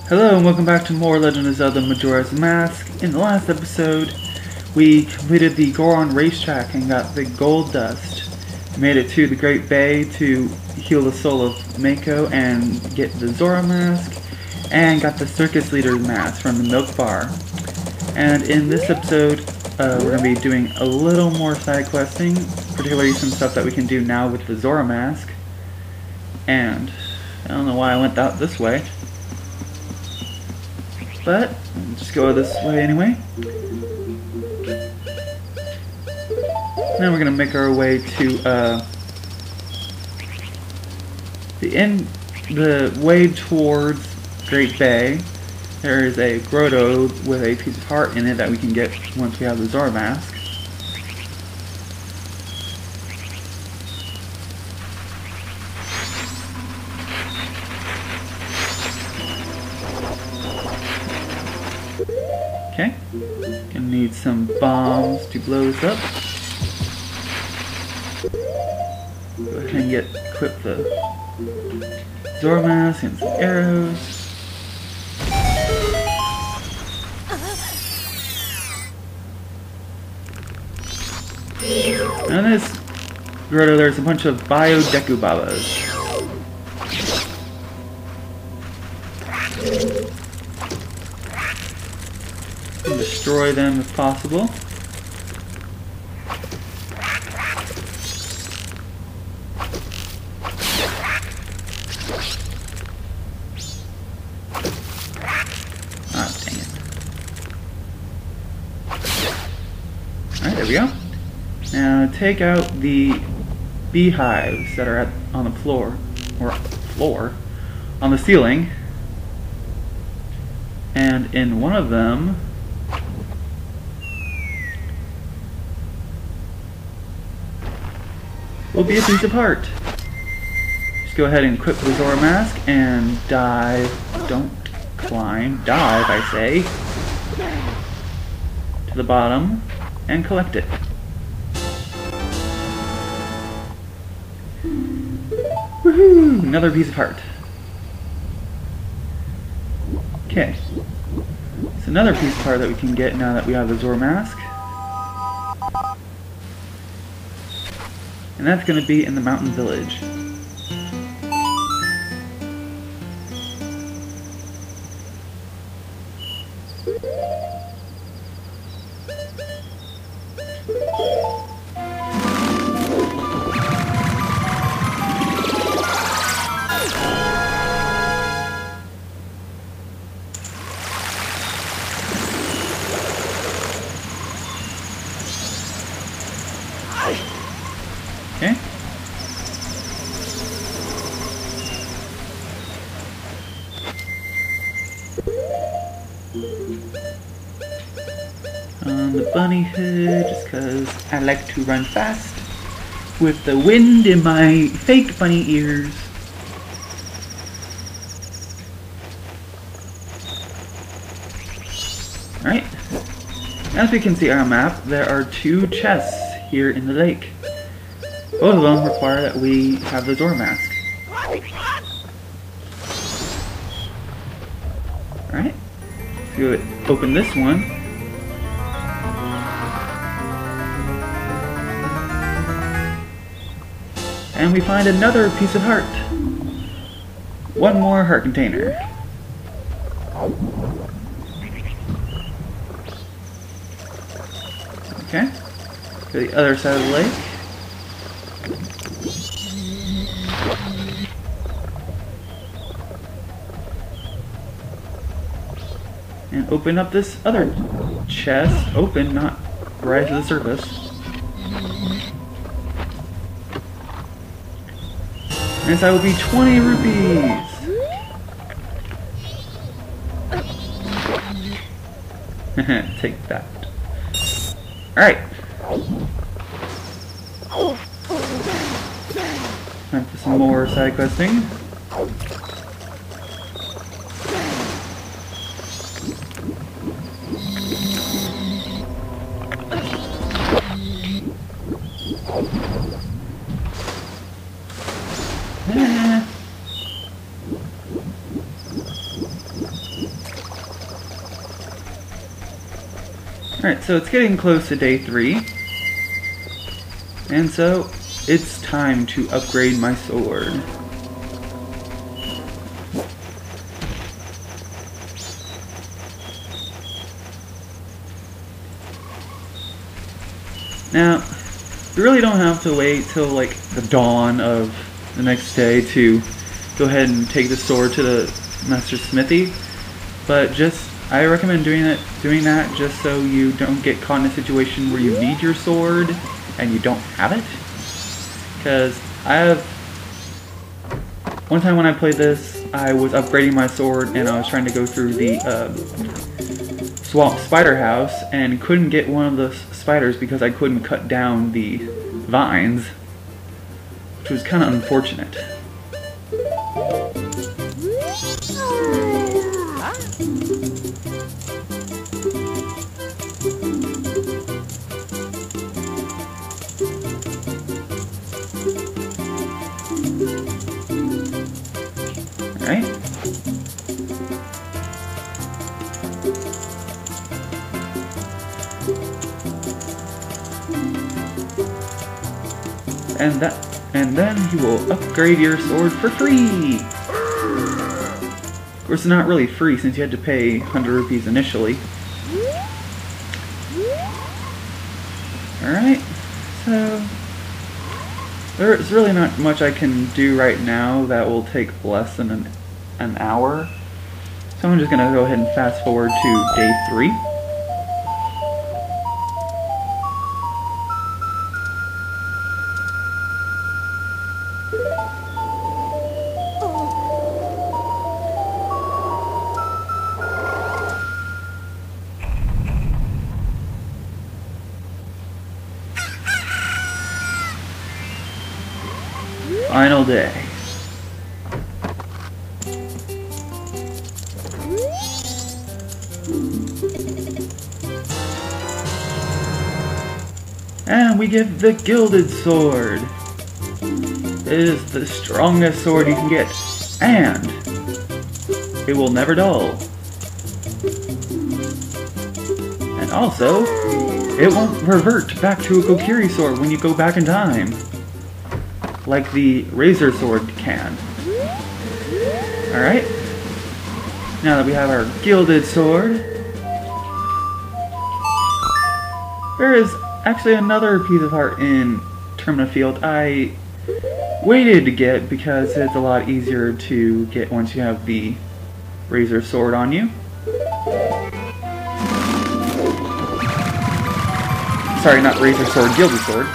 Hello and welcome back to more Legend of Zelda Majora's Mask. In the last episode, we completed the Goron racetrack and got the gold dust. We made it to the Great Bay to heal the soul of Mako and get the Zora mask, and got the circus leader mask from the milk bar. And in this episode, we're going to be doing a little more side questing, particularly some stuff that we can do now with the Zora mask. And I don't know why I went out this way, but we'll just go this way anyway. Now we're going to make our way to the way towards Great Bay. There is a grotto with a piece of heart in it that we can get once we have the Zora mask. Okay, gonna need some bombs to blow this up. Go ahead and equip the Zora mask and some arrows. And in this grotto there's a bunch of Bio-Dekubabas. Destroy them if possible. Ah, dang it. Alright, there we go. Now take out the beehives that are on the floor, on the ceiling. And in one of them, will be a piece of heart. Just go ahead and equip the Zora mask and dive. Don't climb, dive, I say, to the bottom and collect it. Woohoo! Another piece of heart. Okay. It's another piece of heart that we can get now that we have the Zora mask. And that's going to be in the mountain village. Okay. On the bunny hood, just because I like to run fast with the wind in my fake bunny ears. Alright. As we can see on our map, there are two chests here in the lake. Both of them require that we have the Zora mask. Alright, let's go open this one. And we find another piece of heart. One more heart container. Okay, go to the other side of the lake. And open up this other chest. Open, not rise to the surface. And inside will be 20 rupees. Take that. Alright. Time for some more side questing. Alright, so it's getting close to day 3. And so, it's time to upgrade my sword. Now, you really don't have to wait till like the dawn of the next day to go ahead and take the sword to the Master Smithy, but I recommend doing that just so you don't get caught in a situation where you need your sword and you don't have it. Because one time when I played this, I was upgrading my sword and I was trying to go through the swamp spider house and couldn't get one of the spiders because I couldn't cut down the vines, which was kind of unfortunate. Alright. And then you will upgrade your sword for free! Of course, it's not really free since you had to pay 100 rupees initially. Alright, so there's really not much I can do right now that will take less than an hour. So I'm just going to go ahead and fast forward to day 3. Final day. And we get the Gilded Sword. It is the strongest sword you can get, and it will never dull. And also, it won't revert back to a Kokiri sword when you go back in time, like the Razor Sword can. Alright, now that we have our Gilded Sword, there is actually another piece of art in Termina Field I waited to get because it's a lot easier to get once you have the Razor Sword on you. Sorry, not Razor Sword, Gilded Sword.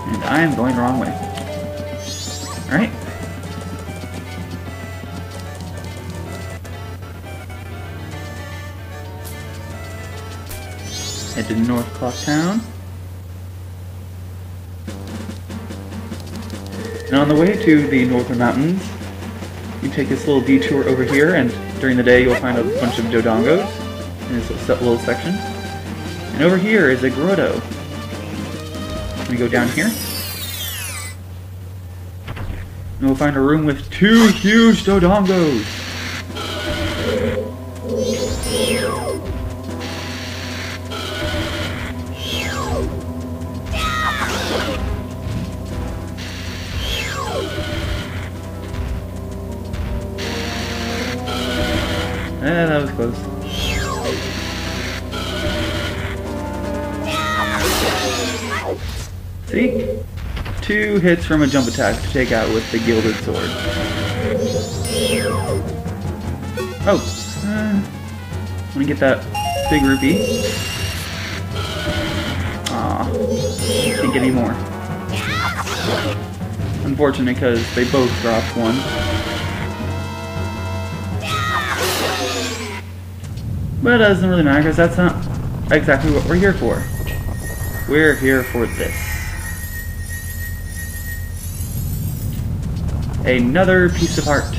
And I am going the wrong way. Alright. Head to North Clock Town. And on the way to the Northern Mountains, you take this little detour over here, and during the day you'll find a bunch of Dodongos in this little section. And over here is a grotto. We go down here, and we'll find a room with 2 huge Dodongos. That was close. See? 2 hits from a jump attack to take out with the Gilded Sword. Oh, let me get that big rupee. Aw, can't get any more. Unfortunate because they both dropped 1. But it doesn't really matter because that's not exactly what we're here for. We're here for this. Another piece of art.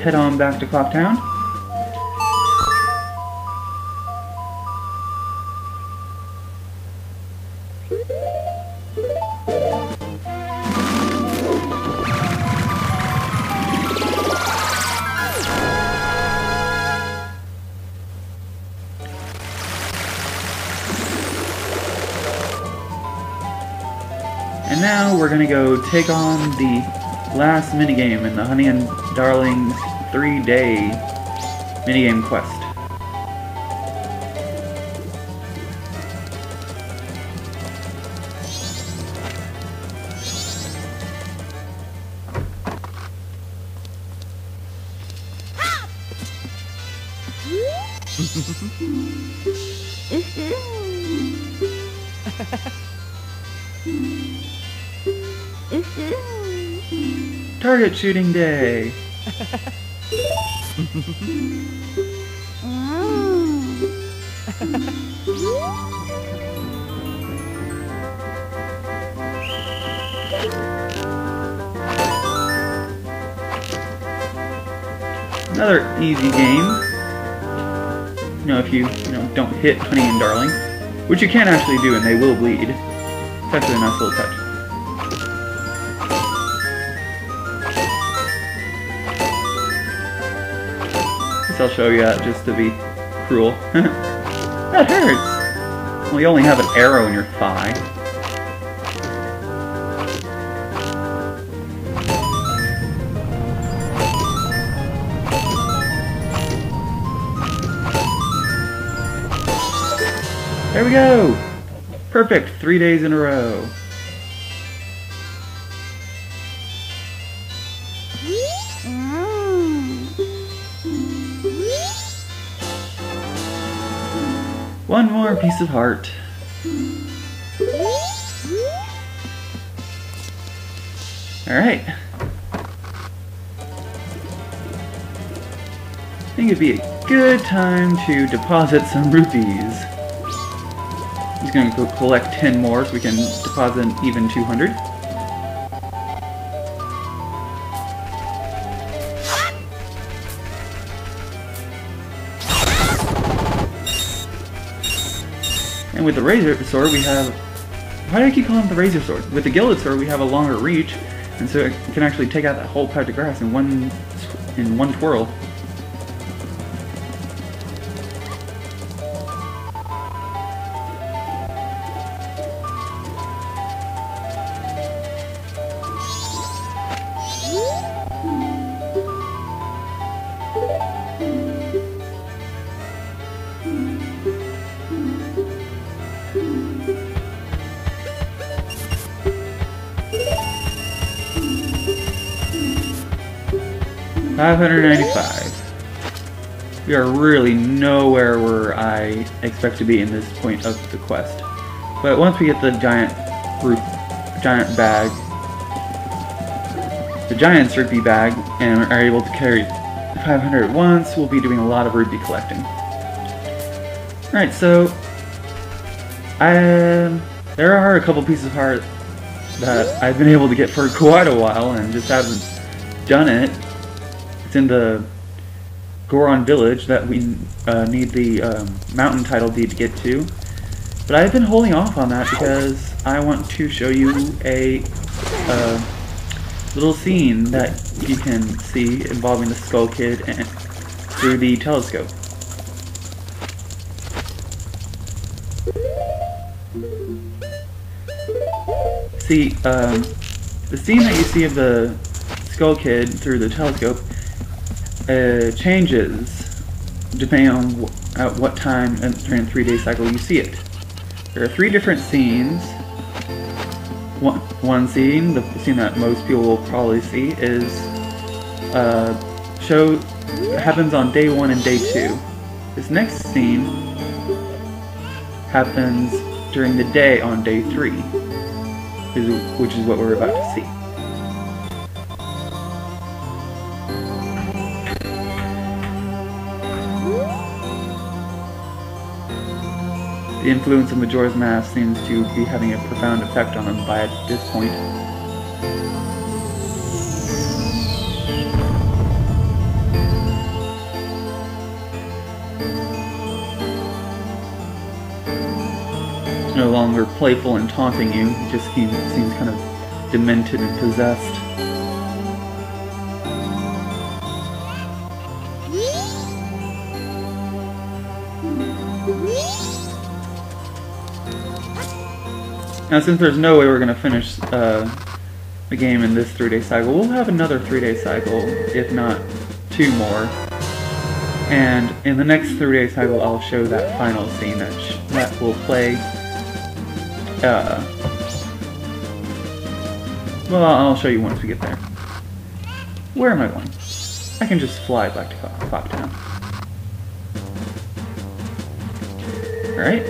head on back to Clocktown. And now we're gonna go take on the last minigame in the Honey and Darling's 3-day minigame quest. Target shooting day! Another easy game. You know, if you don't hit Honey and Darling, which you can actually do and they will bleed. It's actually a nice little touch. I'll show you that just to be cruel. That hurts! Well, you only have an arrow in your thigh. There we go! Perfect! 3 days in a row. One more piece of heart. Alright. I think it'd be a good time to deposit some rupees. He's going to go collect 10 more so we can deposit an even 200. And with the razor sword we have... Why do I keep calling it the razor sword? With the gilded sword we have a longer reach, and so it can actually take out that whole patch of grass in one twirl. $595. We are really nowhere where I expect to be in this point of the quest. But once we get the giant bag, the giant's rupee bag, and are able to carry 500 at once, we'll be doing a lot of rupee collecting. Alright, so there are a couple pieces of heart that I've been able to get for quite a while and just haven't done it. It's in the Goron Village that we need the mountain title deed to get to. But I've been holding off on that because I want to show you a little scene that you can see involving the Skull Kid and through the telescope. See, the scene that you see of the Skull Kid through the telescope changes depending on at what time during the 3-day cycle you see it. There are 3 different scenes. One scene, the scene that most people will probably see, is happens on day 1 and day 2. This next scene happens during the day on day 3, which is what we're about to see. The influence of Majora's Mask seems to be having a profound effect on him by this point. no longer playful and taunting you. He just seems kind of demented and possessed. Now, since there's no way we're going to finish the game in this 3-day cycle, we'll have another 3-day cycle, if not 2 more. And in the next 3-day cycle, I'll show that final scene that will play. Well, I'll show you once we get there. Where am I going? I can just fly back to Clocktown. Alright.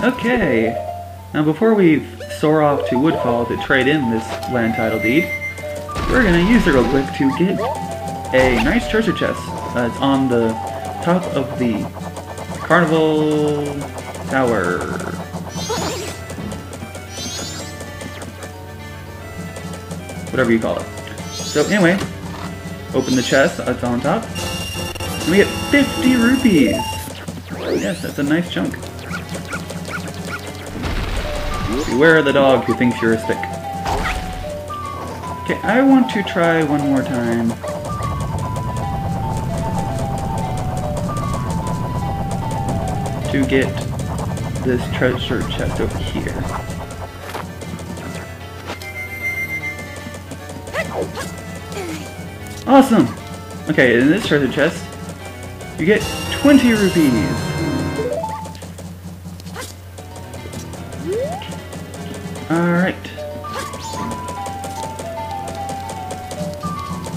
Okay, now before we soar off to Woodfall to trade in this land title deed, we're going to use it real quick to get a nice treasure chest. It's on the top of the Carnival Tower. Whatever you call it. So anyway, open the chest, it's on top, and we get 50 rupees! Yes, that's a nice chunk. Beware the dog who thinks you're a stick. Okay, I want to try one more time. To get this treasure chest over here. Awesome! Okay, in this treasure chest, you get 20 rupees. Alright.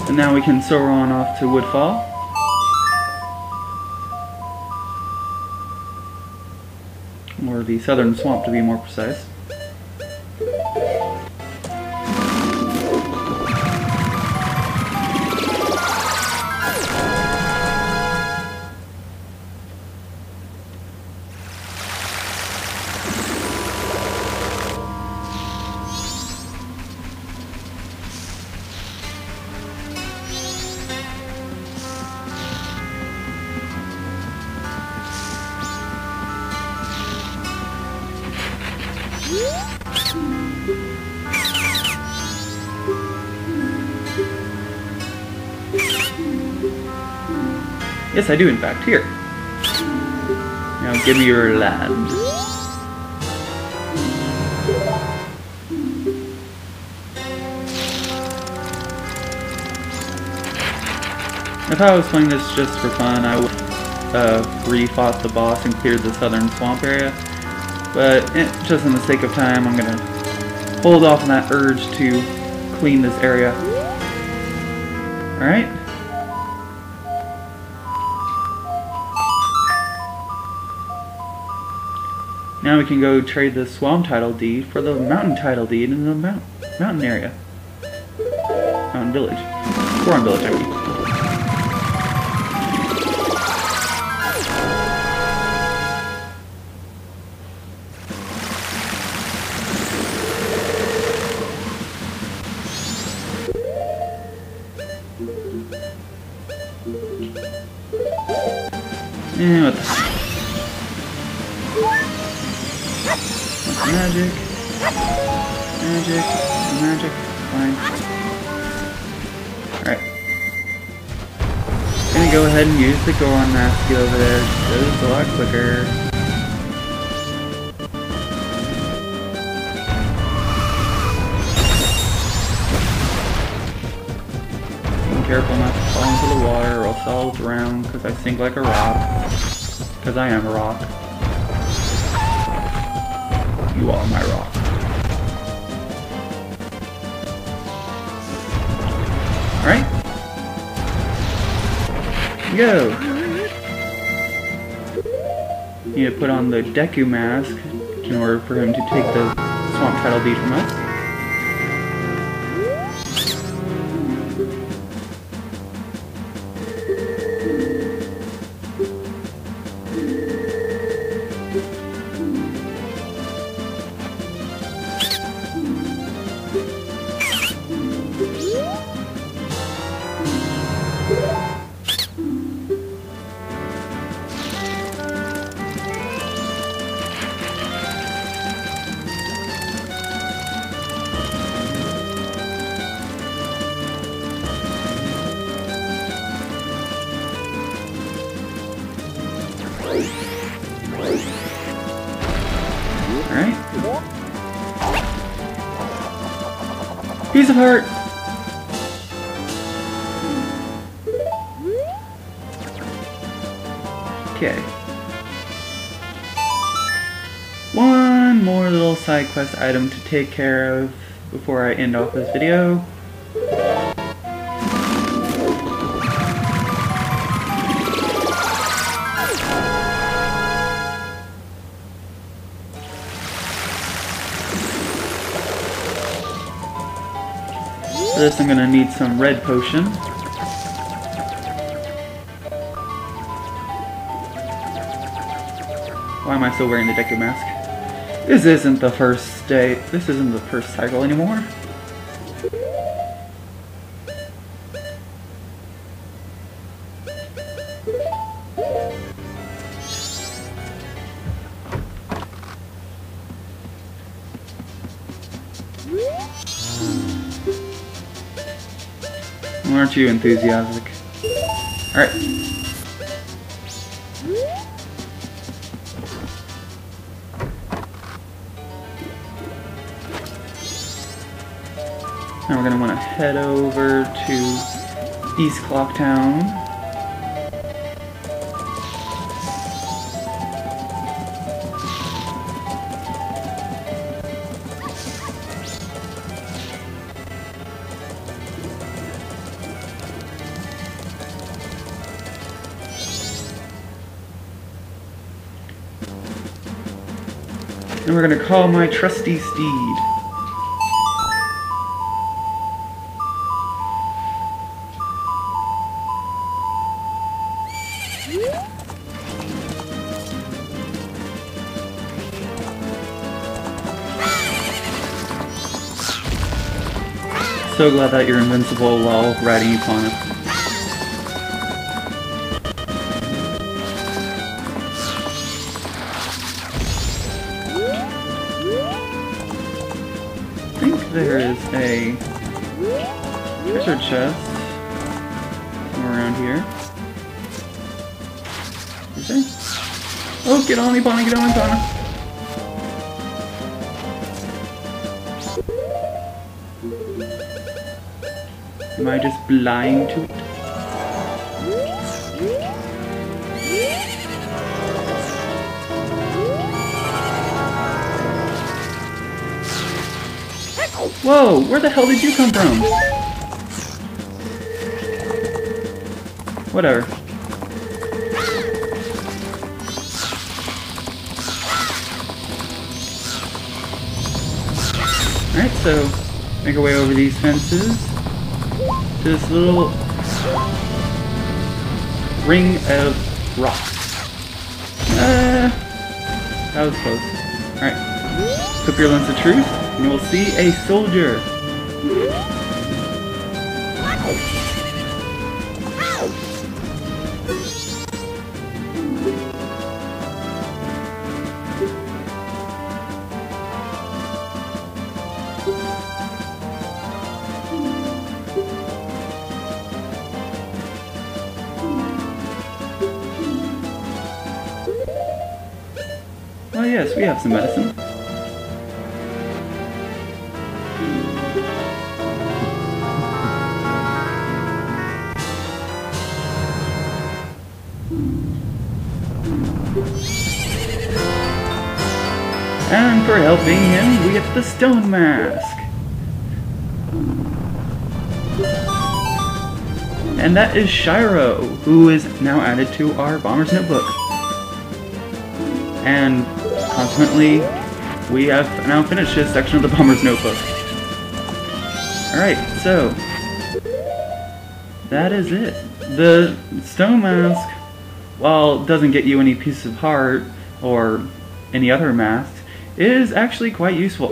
So now we can soar on off to Woodfall. Or the Southern Swamp to be more precise. Yes, I do, in fact. Here. Now give me your land. If I was playing this just for fun, I would re-fought the boss and cleared the Southern Swamp area. But just in the sake of time, I'm gonna hold off on that urge to clean this area. Alright? Now we can go trade the Swamp title deed for the Mountain title deed in the mountain area. Mountain Village. Goron Village, I mean. What the heck? Magic. Magic. Magic. Fine. Alright. Gonna go ahead and use the Goron mask to get over there. It's a lot quicker. Being careful not to fall into the water or else I'll drown because I sink like a rock. Because I am a rock. You are my rock. Alright. Go! Need to put on the Deku mask in order for him to take the Swamp Tidal Bead from us. Alright. Piece of heart! Okay. One more little side quest item to take care of before I end off this video. For this I'm gonna need some red potion. Why am I still wearing the Deku mask? This isn't the first day. This isn't the first cycle anymore. Aren't you enthusiastic? Alright. Now we're going to want to head over to East Clocktown. And we're going to call my trusty steed. So glad that you're invincible while riding upon it. I think there is a treasure chest somewhere around here. Is there? Oh, get on me, Bonnie, get on me, Bonnie! Am I just blind to it? Whoa! Where the hell did you come from? Whatever. Alright, so make our way over these fences to this little ring of rocks. That was close. Alright. Equip your lens of truth, and you will see a soldier. yes, we have some medicine. And for helping him, we get the stone mask. And that is Shiro, who is now added to our Bomber's Notebook. And consequently, we have now finished this section of the Bomber's Notebook. Alright, so that is it. The stone mask, while it doesn't get you any piece of heart or any other mask, is actually quite useful,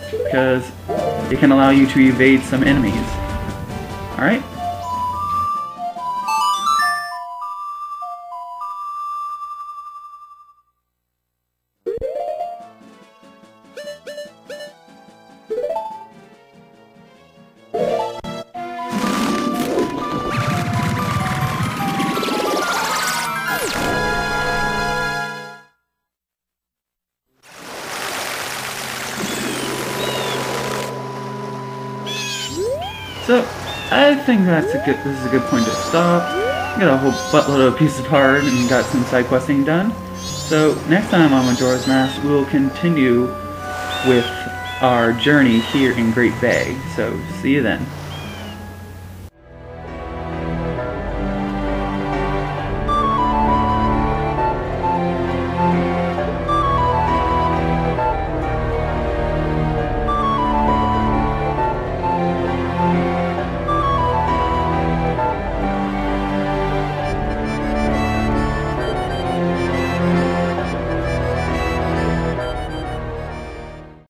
because it can allow you to evade some enemies. Alright? So, I think this is a good point to stop. Got a whole buttload of pieces of heart and got some side questing done. So, next time on Majora's Mask, we'll continue with our journey here in Great Bay. So, see you then.